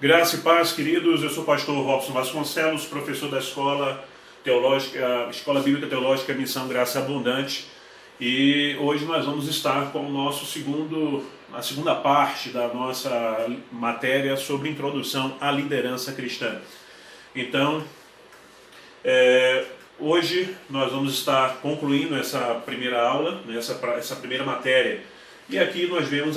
Graça e paz, queridos. Eu sou o pastor Robson Vasconcelos, professor da Escola Teológica, Escola Bíblica Teológica Missão Graça Abundante. E hoje nós vamos estar com o nosso a segunda parte da nossa matéria sobre introdução à liderança cristã. Então, hoje nós vamos estar concluindo essa primeira aula, essa primeira matéria. E aqui nós vemos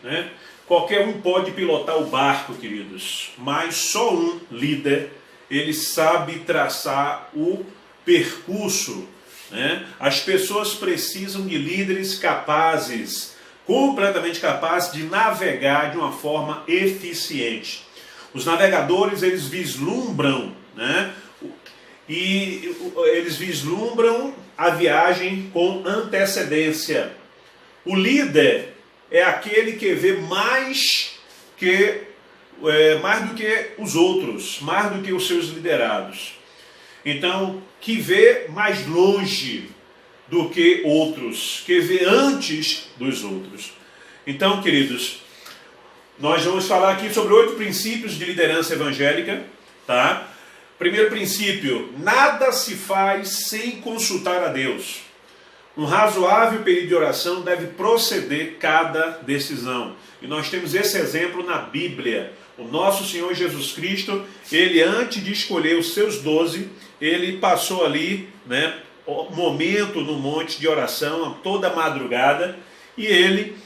né? Qualquer um pode pilotar o barco, queridos, mas só um líder, ele sabe traçar o percurso, né? As pessoas precisam de líderes capazes, completamente capazes de navegar de uma forma eficiente. Os navegadores, eles vislumbram, né? E eles vislumbram a viagem com antecedência. O líder é aquele que vê mais do que os outros, mais do que os seus liderados. Então, que vê mais longe do que outros, que vê antes dos outros. Então, queridos, nós vamos falar aqui sobre 8 princípios de liderança evangélica, tá? Primeiro princípio: nada se faz sem consultar a Deus. Um razoável período de oração deve proceder cada decisão. E nós temos esse exemplo na Bíblia. O nosso Senhor Jesus Cristo, ele antes de escolher os seus 12, ele passou ali, né, um momento no monte de oração, toda madrugada, e ele,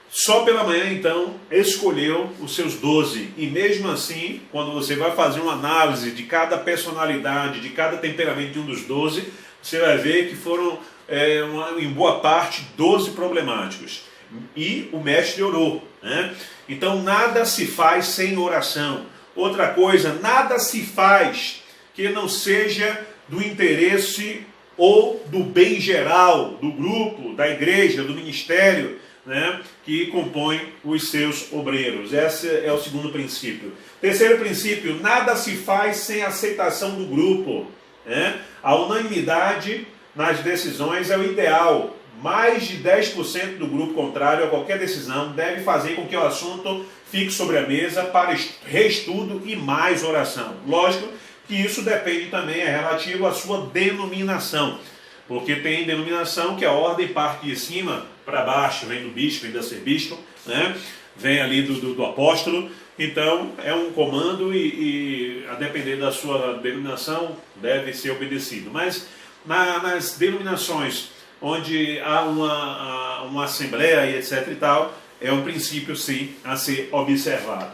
só pela manhã então, escolheu os seus 12. E mesmo assim, quando você vai fazer uma análise de cada personalidade, de cada temperamento de um dos 12, você vai ver que foram, em boa parte, 12 problemáticos. E o mestre orou, né? Então nada se faz sem oração. Outra coisa, nada se faz que não seja do interesse ou do bem geral do grupo, da igreja, do ministério, né, que compõe os seus obreiros. Esse é o segundo princípio. Terceiro princípio: nada se faz sem aceitação do grupo, né? A unanimidade nas decisões é o ideal. Mais de 10% do grupo contrário a qualquer decisão deve fazer com que o assunto fique sobre a mesa para reestudo e mais oração. Lógico que isso depende também, é relativo à sua denominação. Porque tem denominação que a ordem parte de cima para baixo, vem do bispo, vem do arcebispo, né? Vem ali do apóstolo. Então é um comando e a depender da sua denominação deve ser obedecido. Mas nas denominações onde há uma assembleia e etc e tal, é um princípio sim a ser observado.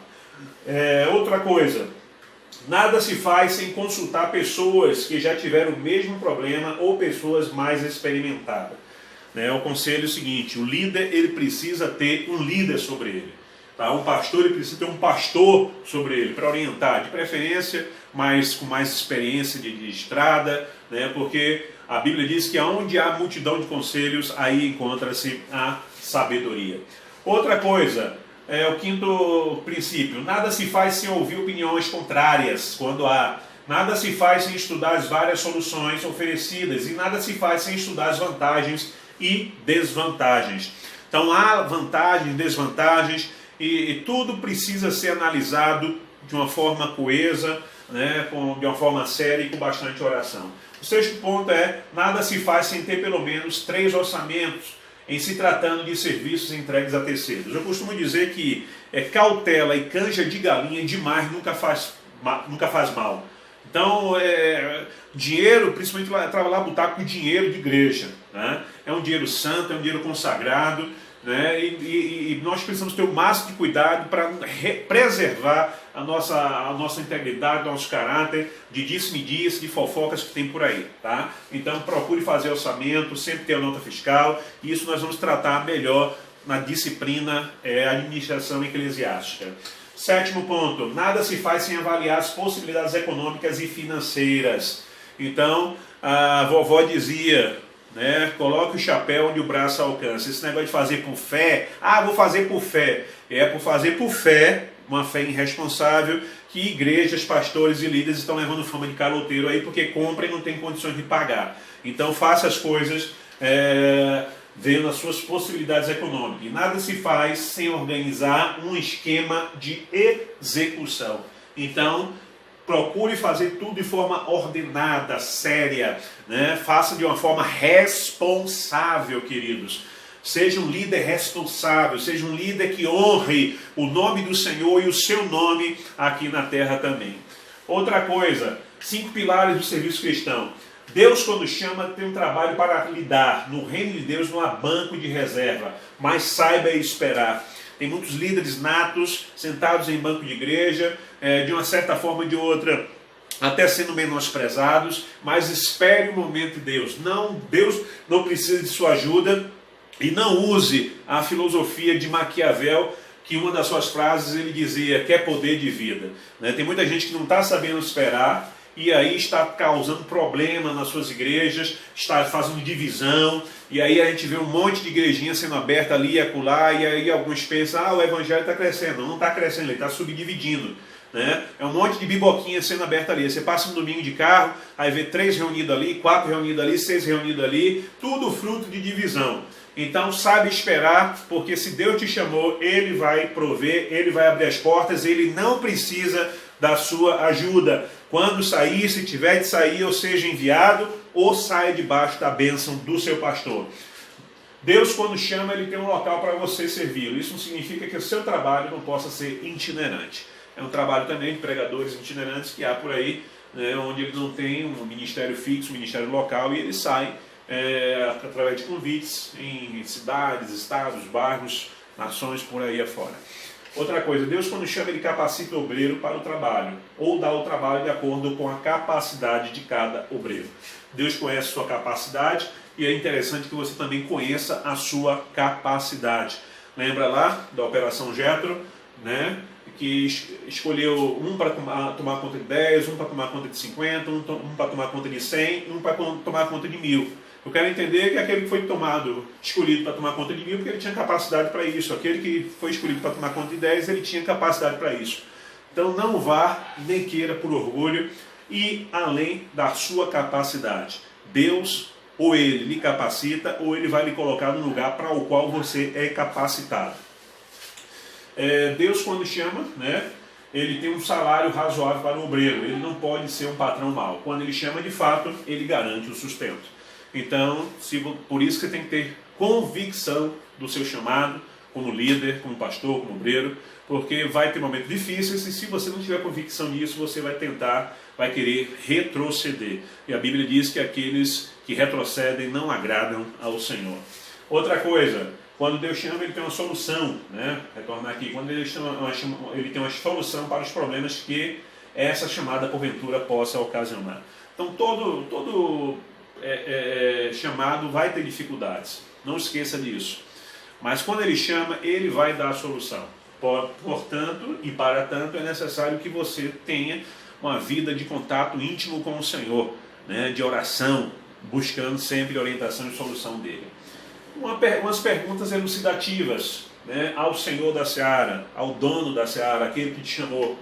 Outra coisa: nada se faz sem consultar pessoas que já tiveram o mesmo problema ou pessoas mais experimentadas. O conselho é o seguinte: o líder, ele precisa ter um líder sobre ele. Tá? Um pastor, ele precisa ter um pastor sobre ele para orientar, de preferência com mais experiência de estrada, né? Porque a Bíblia diz que onde há multidão de conselhos, aí encontra-se a sabedoria. Outra coisa, o quinto princípio: nada se faz sem ouvir opiniões contrárias, quando há. Nada se faz sem estudar as várias soluções oferecidas, e nada se faz sem estudar as vantagens e desvantagens. Então há vantagens, desvantagens, e tudo precisa ser analisado de uma forma coesa, né, de uma forma séria e com bastante oração. O sexto ponto é: nada se faz sem ter pelo menos 3 orçamentos em se tratando de serviços entregues a terceiros. Eu costumo dizer que cautela e canja de galinha demais nunca faz mal. Então, dinheiro, principalmente trabalhar botar com dinheiro de igreja, né? É um dinheiro santo, é um dinheiro consagrado, né? E nós precisamos ter o máximo de cuidado para preservar a nossa integridade, nosso caráter, de disse-me-disse, de fofocas que tem por aí, tá? Então procure fazer orçamento, sempre ter a nota fiscal, e isso nós vamos tratar melhor na disciplina administração eclesiástica. Sétimo ponto: nada se faz sem avaliar as possibilidades econômicas e financeiras. Então a vovó dizia, né, coloque o chapéu onde o braço alcança. Esse negócio de fazer por fé, vou fazer por fé, por fazer por fé, uma fé irresponsável, que igrejas, pastores e líderes estão levando fama de caloteiro aí, porque compra e não tem condições de pagar. Então faça as coisas vendo as suas possibilidades econômicas. E nada se faz sem organizar um esquema de execução. Então, procure fazer tudo de forma ordenada, séria, né? Faça de uma forma responsável, queridos. Seja um líder responsável, seja um líder que honre o nome do Senhor e o seu nome aqui na terra também. Outra coisa, 5 pilares do serviço cristão. Deus, quando chama, tem um trabalho para lhe dar. No reino de Deus não há banco de reserva, mas saiba esperar. Tem muitos líderes natos, sentados em banco de igreja, de uma certa forma ou de outra, até sendo menosprezados, mas espere o momento de Deus. Deus não precisa de sua ajuda, e não use a filosofia de Maquiavel, que uma das suas frases ele dizia, quer poder de vida. Tem muita gente que não está sabendo esperar, e aí está causando problema nas suas igrejas, está fazendo divisão, e aí a gente vê um monte de igrejinha sendo aberta ali e acolá, e aí alguns pensam, o evangelho está crescendo. Não está crescendo, ele está subdividindo. É um monte de biboquinha sendo aberta ali. Você passa um domingo de carro, aí vê 3 reunidos ali, 4 reunidos ali, 6 reunidos ali, tudo fruto de divisão. Então saiba esperar, porque se Deus te chamou, Ele vai prover, Ele vai abrir as portas, Ele não precisa da sua ajuda. Quando sair, se tiver de sair, ou seja enviado, ou saia debaixo da bênção do seu pastor. Deus, quando chama, Ele tem um local para você servi-lo. Isso não significa que o seu trabalho não possa ser itinerante. É um trabalho também de pregadores itinerantes que há por aí, onde ele não tem um ministério fixo, um ministério local, e ele sai através de convites em cidades, estados, bairros, nações por aí afora. Outra coisa, Deus quando chama, Ele capacita o obreiro para o trabalho, ou dá o trabalho de acordo com a capacidade de cada obreiro. Deus conhece a sua capacidade e é interessante que você também conheça a sua capacidade. Lembra lá da Operação Jetro, que escolheu um para tomar conta de 10, um para tomar conta de 50, um para tomar conta de 100, um para tomar conta de 1000. Eu quero entender que aquele que foi escolhido para tomar conta de 1000, porque ele tinha capacidade para isso. Aquele que foi escolhido para tomar conta de 10, ele tinha capacidade para isso. Então não vá, nem queira por orgulho, ir além da sua capacidade. Deus, ou Ele lhe capacita, ou Ele vai lhe colocar no lugar para o qual você é capacitado. Deus quando chama, Ele tem um salário razoável para o obreiro. Ele não pode ser um patrão mau. Quando Ele chama de fato, Ele garante o sustento. Então, por isso que você tem que ter convicção do seu chamado, como líder, como pastor, como obreiro, porque vai ter momentos difíceis e se você não tiver convicção nisso, você vai querer retroceder. E a Bíblia diz que aqueles que retrocedem não agradam ao Senhor. Outra coisa, quando Deus chama, Ele tem uma solução, retornar aqui, quando Ele tem uma solução para os problemas que essa chamada porventura possa ocasionar. Então todo chamado vai ter dificuldades, não esqueça disso. Mas quando Ele chama, Ele vai dar a solução. Portanto, e para tanto, é necessário que você tenha uma vida de contato íntimo com o Senhor, de oração, buscando sempre a orientação e solução dEle. Umas perguntas elucidativas ao Senhor da Seara, ao dono da Seara, aquele que te chamou.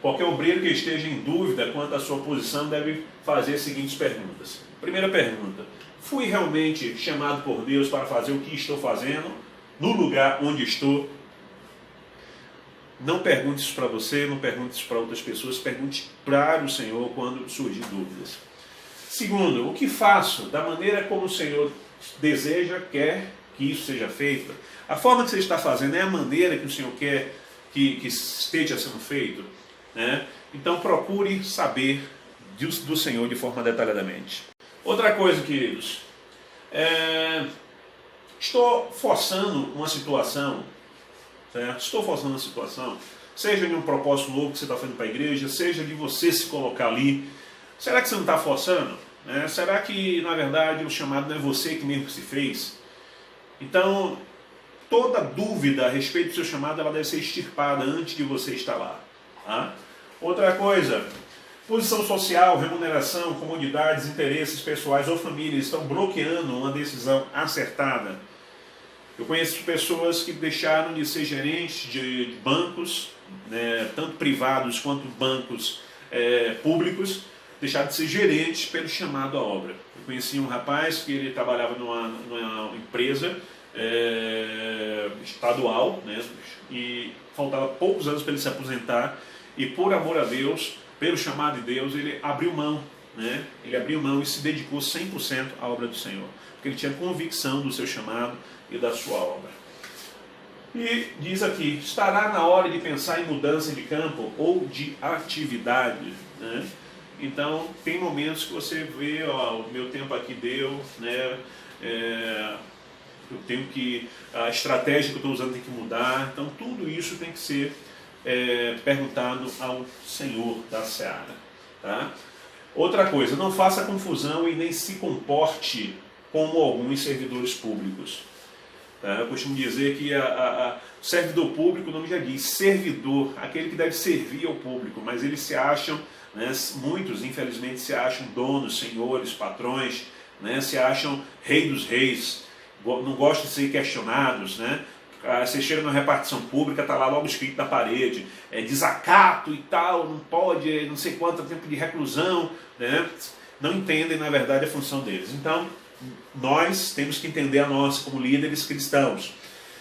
Qualquer obreiro que esteja em dúvida quanto à sua posição deve fazer as seguintes perguntas. Primeira pergunta: fui realmente chamado por Deus para fazer o que estou fazendo, no lugar onde estou? Não pergunte isso para você, não pergunte isso para outras pessoas, pergunte para o Senhor quando surgir dúvidas. Segundo, o que faço da maneira como o Senhor deseja, quer que isso seja feito? A forma que você está fazendo é a maneira que o Senhor quer que esteja sendo feito? Então procure saber do Senhor de forma detalhadamente. Outra coisa, queridos, estou forçando uma situação, certo? Estou forçando uma situação, seja de um propósito novo que você está fazendo para a igreja, seja de você se colocar ali. Será que você não está forçando? Será que, na verdade, o chamado não é você que mesmo se fez? Então, toda dúvida a respeito do seu chamado, ela deve ser extirpada antes de você estar lá. Tá? Outra coisa, posição social, remuneração, comodidades, interesses pessoais ou família estão bloqueando uma decisão acertada. Eu conheço pessoas que deixaram de ser gerentes de bancos, tanto privados quanto bancos públicos, deixaram de ser gerentes pelo chamado à obra. Eu conheci um rapaz que ele trabalhava numa empresa estadual, né, e faltava poucos anos para ele se aposentar, e por amor a Deus, pelo chamado de Deus, ele abriu mão, né? Ele abriu mão e se dedicou 100% à obra do Senhor, porque ele tinha convicção do seu chamado e da sua obra. E diz aqui, estará na hora de pensar em mudança de campo ou de atividade, né? Então, tem momentos que você vê, ó, o meu tempo aqui deu, né? Eu tenho que, a estratégia que eu estou usando tem que mudar. Então, tudo isso tem que ser perguntado ao Senhor da Seara, tá? Outra coisa, não faça confusão e nem se comporte como alguns servidores públicos. Tá? Eu costumo dizer que o servidor público, o nome já diz, servidor, aquele que deve servir ao público, mas eles se acham, né, muitos infelizmente se acham donos, senhores, patrões, né, se acham rei dos reis, não gostam de ser questionados, né? Você chega na repartição pública, está lá logo escrito na parede, desacato e tal, não pode, não sei quanto tempo de reclusão, né? Não entendem, na verdade, a função deles. Então, nós temos que entender a nossa como líderes cristãos.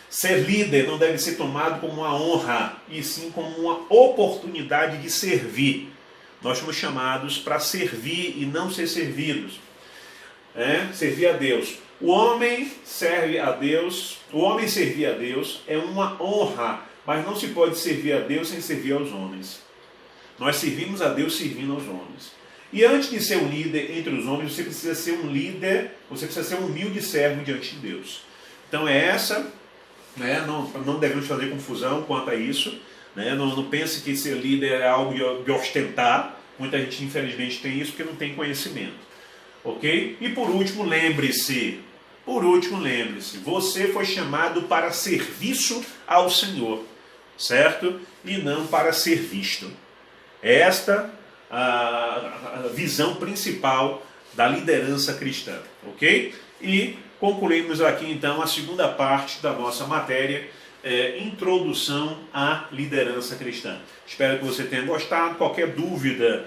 Ser líder não deve ser tomado como uma honra, e sim como uma oportunidade de servir. Nós somos chamados para servir e não ser servidos. Servir a Deus. O homem serve a Deus, o homem servir a Deus é uma honra, mas não se pode servir a Deus sem servir aos homens. Nós servimos a Deus servindo aos homens. E antes de ser um líder entre os homens, você precisa ser um líder, você precisa ser um humilde servo diante de Deus. Então né, não devemos fazer confusão quanto a isso, né, não pense que ser líder é algo de ostentar, muita gente infelizmente tem isso porque não tem conhecimento. Ok? E por último, lembre-se, você foi chamado para serviço ao Senhor, certo? E não para ser visto. Esta a visão principal da liderança cristã, ok? E concluímos aqui então a segunda parte da nossa matéria, introdução à liderança cristã. Espero que você tenha gostado. Qualquer dúvida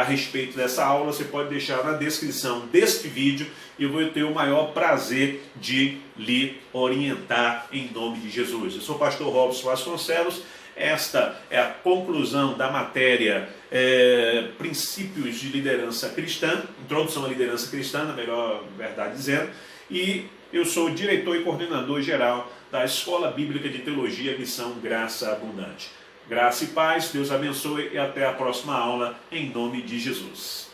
a respeito dessa aula, você pode deixar na descrição deste vídeo e eu vou ter o maior prazer de lhe orientar em nome de Jesus. Eu sou o pastor Robson Vasconcelos. Esta é a conclusão da matéria Princípios de Liderança Cristã, Introdução à Liderança Cristã, na melhor verdade dizendo, e eu sou o diretor e coordenador geral da Escola Bíblica de Teologia Missão Graça Abundante. Graça e paz, Deus abençoe e até a próxima aula, em nome de Jesus.